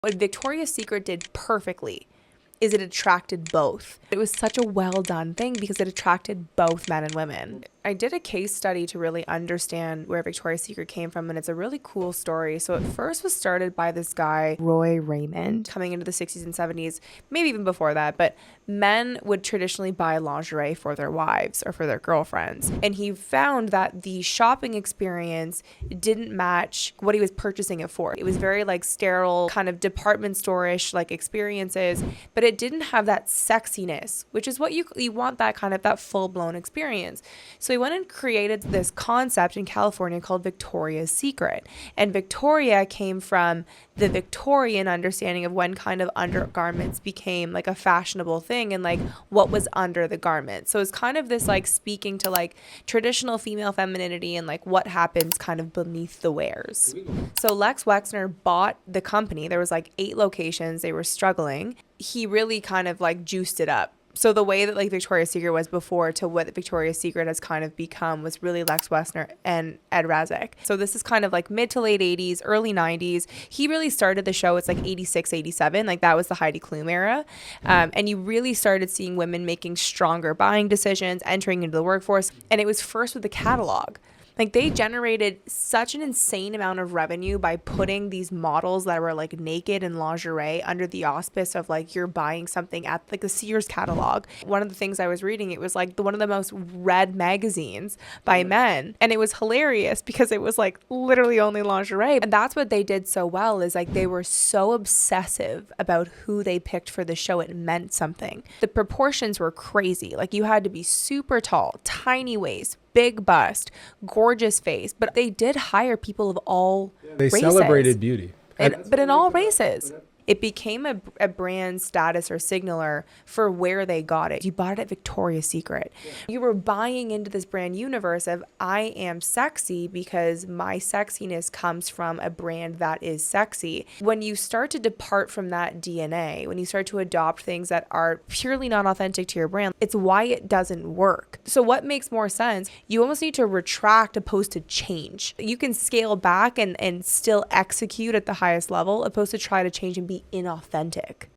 What Victoria's Secret did perfectly is it attracted both. It was such a well done thing because it attracted both men and women. I did a case study to really understand where Victoria's Secret came from, and it's a really cool story. So it first was started by this guy, Roy Raymond, coming into the 60s and 70s, maybe even before that, but men would traditionally buy lingerie for their wives or for their girlfriends. And he found that the shopping experience didn't match what he was purchasing it for. It was very like sterile, kind of department store-ish like experiences, but it didn't have that sexiness, which is what you want, that kind of that full-blown experience. So he went and created this concept in California called Victoria's Secret. And Victoria came from the Victorian understanding of when kind of undergarments became like a fashionable thing and like what was under the garment. So it's kind of this like speaking to like traditional female femininity and like what happens kind of beneath the wares. So Lex Wexner bought the company. There was like 8 locations. They were struggling. He really kind of like juiced it up. So the way that like Victoria's Secret was before to what Victoria's Secret has kind of become was really Lex Wexner and Ed Razek. So this is kind of like mid to late 80s, early 90s. He really started the show. It's like 86, 87. Like that was the Heidi Klum era. And you really started seeing women making stronger buying decisions, entering into the workforce. And it was first with the catalog. Like they generated such an insane amount of revenue by putting these models that were like naked in lingerie under the auspice of like you're buying something at like the Sears catalog. One of the things I was reading, it was like one of the most read magazines by men. And it was hilarious because it was like literally only lingerie. And that's what they did so well, is like they were so obsessive about who they picked for the show. It meant something. The proportions were crazy. Like you had to be super tall, tiny waist, big bust, gorgeous face, but they did hire people of all races. They celebrated beauty. But in all races. It became a brand status or signaler for where they got it. You bought it at Victoria's Secret. Yeah. You were buying into this brand universe of I am sexy because my sexiness comes from a brand that is sexy. When you start to depart from that DNA, when you start to adopt things that are purely not authentic to your brand, it's why it doesn't work. So what makes more sense? You almost need to retract opposed to change. You can scale back and still execute at the highest level opposed to try to change and be inauthentic.